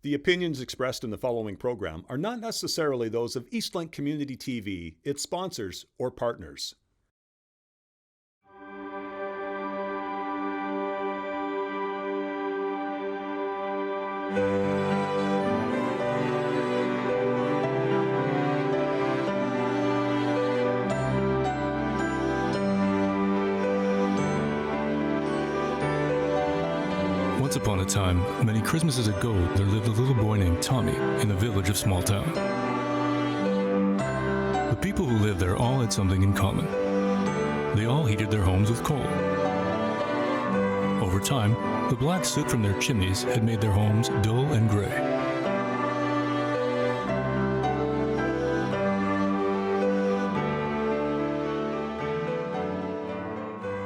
The opinions expressed in the following program are not necessarily those of Eastlink Community TV, its sponsors, or partners. Once upon a time, many Christmases ago, there lived a little boy named Tommy in the village of Small Town. The people who lived there all had something in common. They all heated their homes with coal. Over time, the black soot from their chimneys had made their homes dull and gray.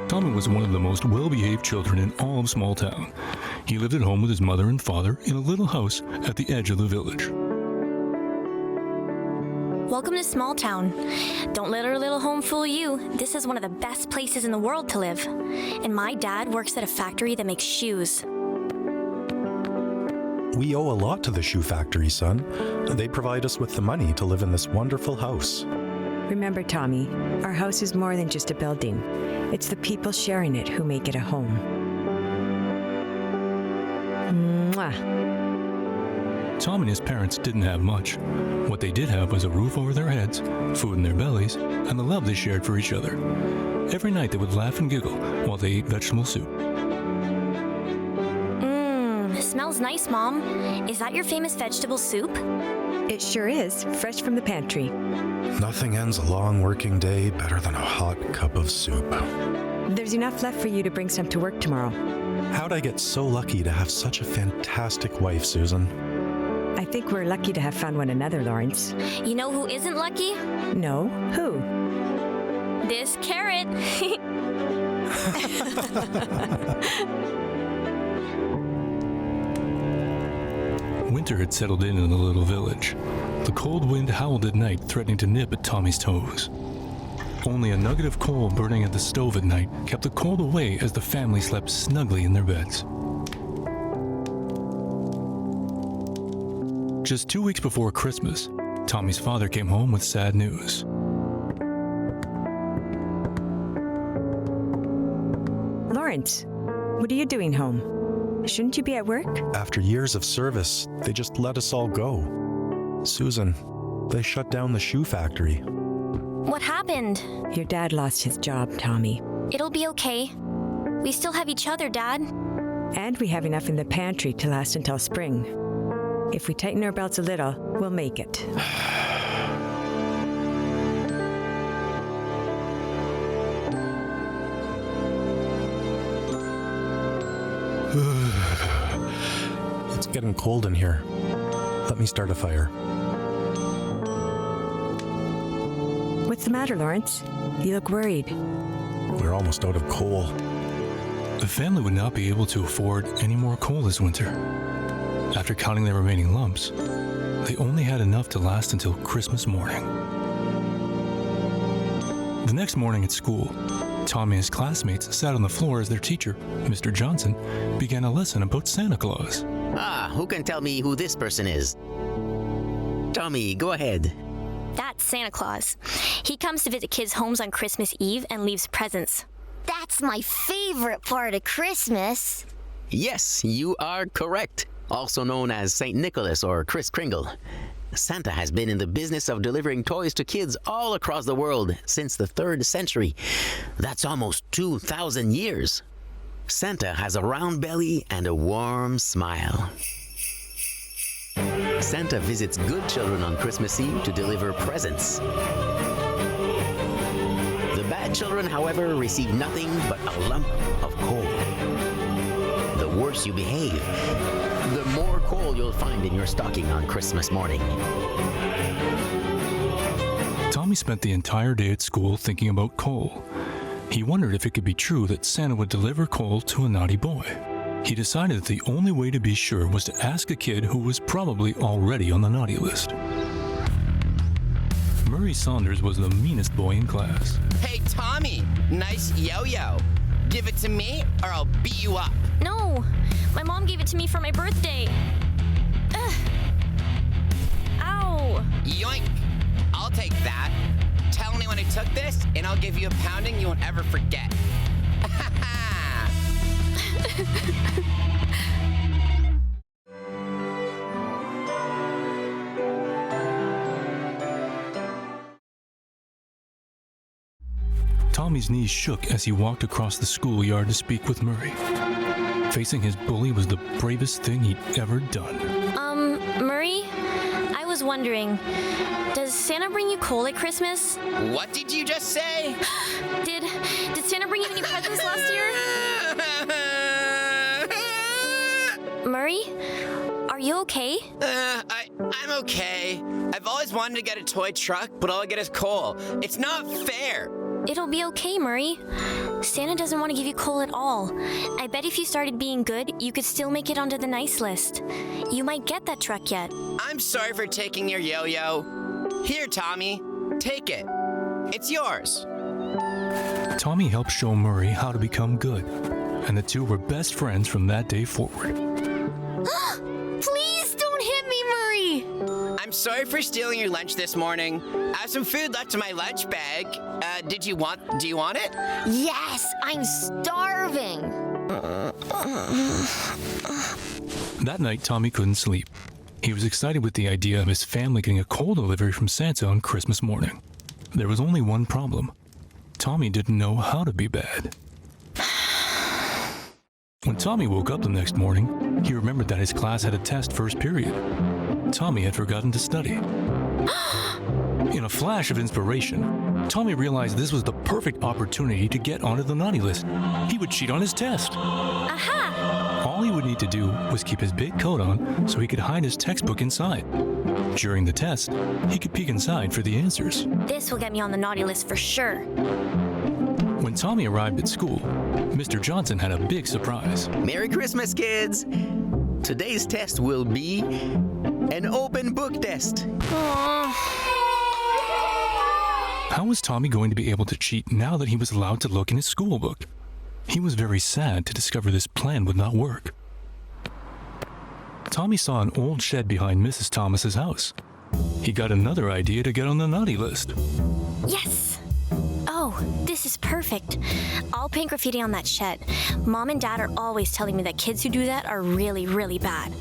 Tommy was one of the most well-behaved children in all of Small Town. He lived at home with his mother and father in a little house at the edge of the village. Welcome to Small Town. Don't let our little home fool you. This is one of the best places in the world to live. And my dad works at a factory that makes shoes. We owe a lot to the shoe factory, son. They provide us with the money to live in this wonderful house. Remember, Tommy, our house is more than just a building. It's the people sharing it who make it a home. Mwah. Tom and his parents didn't have much. What they did have was a roof over their heads, food in their bellies, and the love they shared for each other. Every night they would laugh and giggle while they ate vegetable soup. Smells nice, Mom. Is that your famous vegetable soup? It sure is, fresh from the pantry. Nothing ends a long working day better than a hot cup of soup. There's enough left for you to bring some to work tomorrow. How'd I get so lucky to have such a fantastic wife, Susan? I think we're lucky to have found one another, Lawrence. You know who isn't lucky? No? Who? This carrot. Winter had settled in the little village. The cold wind howled at night, threatening to nip at Tommy's toes. Only a nugget of coal burning at the stove at night kept the cold away as the family slept snugly in their beds. Just 2 weeks before Christmas, Tommy's father came home with sad news. Lawrence, what are you doing home? Shouldn't you be at work? After years of service, they just let us all go. Susan, they shut down the shoe factory. What happened? Your dad lost his job, Tommy. It'll be okay. We still have each other, Dad. And we have enough in the pantry to last until spring. If we tighten our belts a little, we'll make it. It's getting cold in here. Let me start a fire. What's the matter, Lawrence? You look worried. We're almost out of coal. The family would not be able to afford any more coal this winter. After counting their remaining lumps, they only had enough to last until Christmas morning. The next morning at school, Tommy and his classmates sat on the floor as their teacher, Mr. Johnson, began a lesson about Santa Claus. Who can tell me who this person is? Tommy, go ahead. That's Santa Claus. He comes to visit kids' homes on Christmas Eve and leaves presents. That's my favorite part of Christmas. Yes, you are correct. Also known as St. Nicholas or Kris Kringle. Santa has been in the business of delivering toys to kids all across the world since the 3rd century. That's almost 2,000 years. Santa has a round belly and a warm smile. Santa visits good children on Christmas Eve to deliver presents. The bad children, however, receive nothing but a lump of coal. The worse you behave, the more coal you'll find in your stocking on Christmas morning. Tommy spent the entire day at school thinking about coal. He wondered if it could be true that Santa would deliver coal to a naughty boy. He decided that the only way to be sure was to ask a kid who was probably already on the naughty list. Murray Saunders was the meanest boy in class. Hey, Tommy, nice yo-yo. Give it to me or I'll beat you up. No, my mom gave it to me for my birthday. Ugh, Yoink! I'll take that. Tell anyone who took this, and I'll give you a pounding you won't ever forget. Tommy's knees shook as he walked across the schoolyard to speak with Murray. Facing his bully was the bravest thing he'd ever done. Murray, I was wondering, does Santa bring you coal at Christmas? What did you just say? Did Santa bring you any presents last year? Murray, are you okay? I'm okay. I've always wanted to get a toy truck, but all I get is coal. It's not fair. It'll be okay, Murray. Santa doesn't want to give you coal at all. I bet if you started being good, you could still make it onto the nice list. You might get that truck yet. I'm sorry for taking your yo-yo. Here, Tommy. Take it. It's yours. Tommy helped show Murray how to become good, and the two were best friends from that day forward. Please don't hit me, Murray! I'm sorry for stealing your lunch this morning. I have some food left in my lunch bag. Do you want it? Yes, I'm starving. That night, Tommy couldn't sleep. He was excited with the idea of his family getting a coal delivery from Santa on Christmas morning. There was only one problem. Tommy didn't know how to be bad. When Tommy woke up the next morning, he remembered that his class had a test first period. Tommy had forgotten to study. In a flash of inspiration, Tommy realized this was the perfect opportunity to get onto the naughty list. He would cheat on his test. Aha! All he would need to do was keep his big coat on so he could hide his textbook inside. During the test, he could peek inside for the answers. This will get me on the naughty list for sure. When Tommy arrived at school, Mr. Johnson had a big surprise. Merry Christmas, kids! Today's test will be an open book test. How was Tommy going to be able to cheat now that he was allowed to look in his school book? He was very sad to discover this plan would not work. Tommy saw an old shed behind Mrs. Thomas's house. He got another idea to get on the naughty list. Yes! Oh, this is perfect. I'll paint graffiti on that shed. Mom and Dad are always telling me that kids who do that are really, really bad.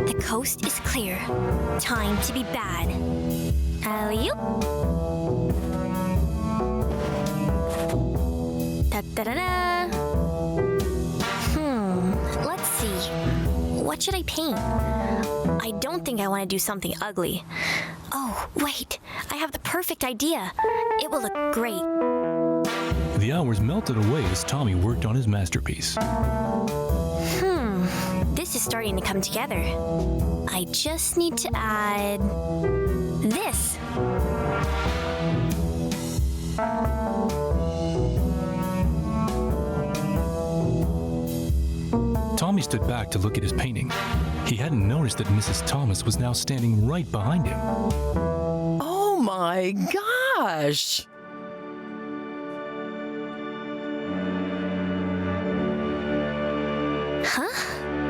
The coast is clear. Time to be bad. Alley-oop. Da-da-da-da. Let's see. What should I paint? I don't think I want to do something ugly. Oh, wait. I have the perfect idea. It will look great. The hours melted away as Tommy worked on his masterpiece. This is starting to come together. I just need to add this. Tommy stood back to look at his painting. He hadn't noticed that Mrs. Thomas was now standing right behind him. Oh my gosh!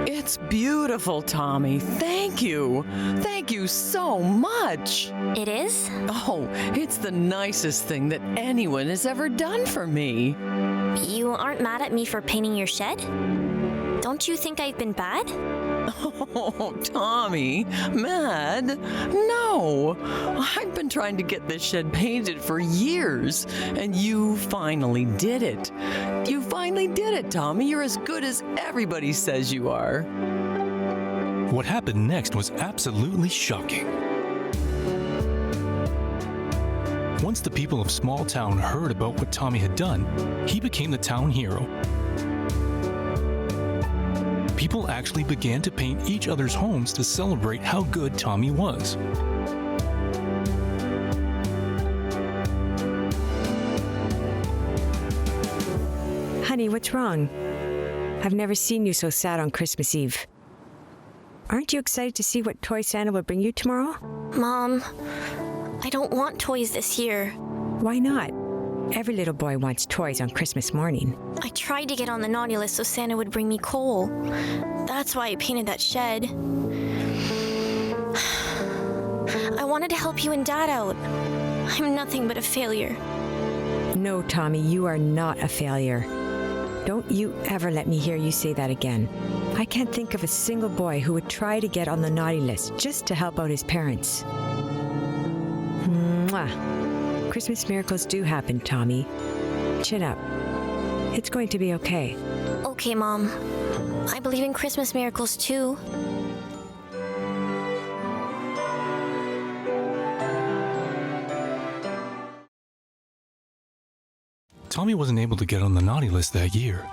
It's beautiful, Tommy. Thank you. Thank you so much. It is? Oh, it's the nicest thing that anyone has ever done for me. You aren't mad at me for painting your shed? Don't you think I've been bad? Oh, Tommy, mad? No. I've been trying to get this shed painted for years, and you finally did it. You finally did it, Tommy. You're as good as everybody says you are. What happened next was absolutely shocking. Once the people of Small Town heard about what Tommy had done, he became the town hero. People actually began to paint each other's homes to celebrate how good Tommy was. Honey, what's wrong? I've never seen you so sad on Christmas Eve. Aren't you excited to see what toy Santa will bring you tomorrow? Mom, I don't want toys this year. Why not? Every little boy wants toys on Christmas morning. I tried to get on the naughty list so Santa would bring me coal. That's why I painted that shed. I wanted to help you and Dad out. I'm nothing but a failure. No, Tommy, you are not a failure. Don't you ever let me hear you say that again. I can't think of a single boy who would try to get on the naughty list just to help out his parents. Mwah. Christmas miracles do happen, Tommy. Chin up. It's going to be okay. Okay, Mom. I believe in Christmas miracles too. Tommy wasn't able to get on the naughty list that year,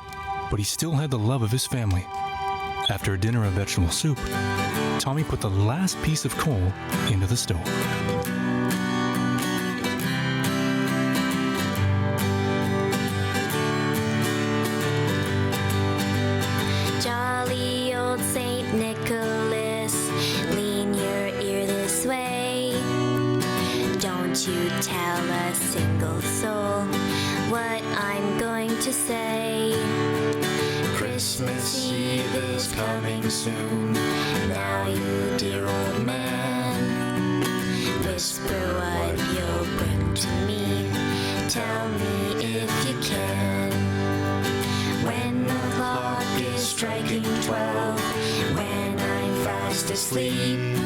but he still had the love of his family. After a dinner of vegetable soup, Tommy put the last piece of coal into the stove. Jolly old Saint Nicholas, lean your ear this way. Don't you tell a single soul what I'm going to say. Christmas Eve is coming soon. Now, you dear old man, whisper what you'll bring to me. Tell me if you can. When the clock is striking 12, when I'm fast asleep,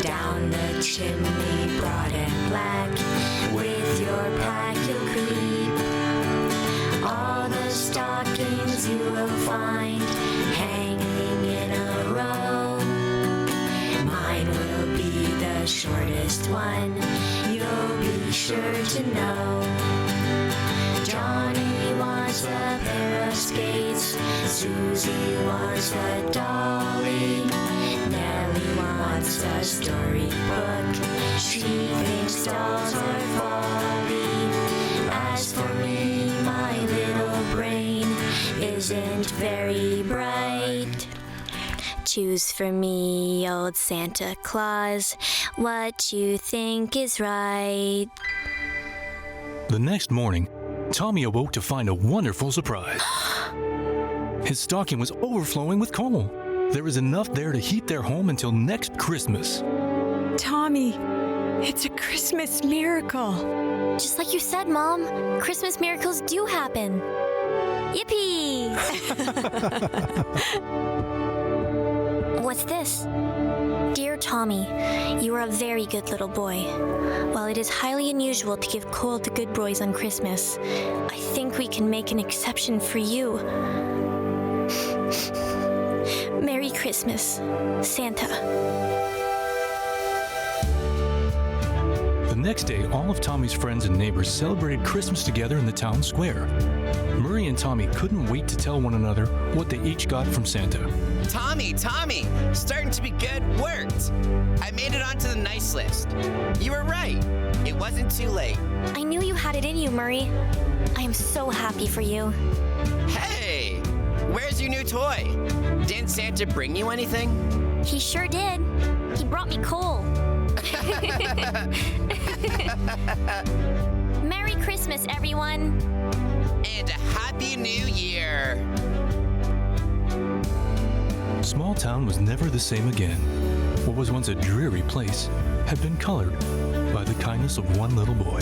down the chimney broad and black, with your pack you'll creep. All the stockings you will find hanging in a row. Mine will be the shortest one, you'll be sure to know. Johnny wants a pair of skates, Susie wants a dolly, Nellie wants a storybook, she thinks dolls are folly. As for me, my little brain isn't very bright. Choose for me, old Santa Claus, what you think is right. The next morning, Tommy awoke to find a wonderful surprise. His stocking was overflowing with coal. There was enough there to heat their home until next Christmas. Tommy, it's a Christmas miracle. Just like you said, Mom, Christmas miracles do happen. Yippee! What's this? Dear Tommy, you are a very good little boy. While it is highly unusual to give coal to good boys on Christmas, I think we can make an exception for you. Merry Christmas, Santa. The next day, all of Tommy's friends and neighbors celebrated Christmas together in the town square. Murray and Tommy couldn't wait to tell one another what they each got from Santa. Tommy, starting to be good. Worked. I made it onto the nice list. You were right. It wasn't too late. I knew you had it in you, Murray. I am so happy for you. Hey, where's your new toy? Didn't Santa bring you anything? He sure did. He brought me coal. Merry Christmas, everyone. And a Happy New Year. Small town was never the same again. What was once a dreary place had been colored by the kindness of one little boy.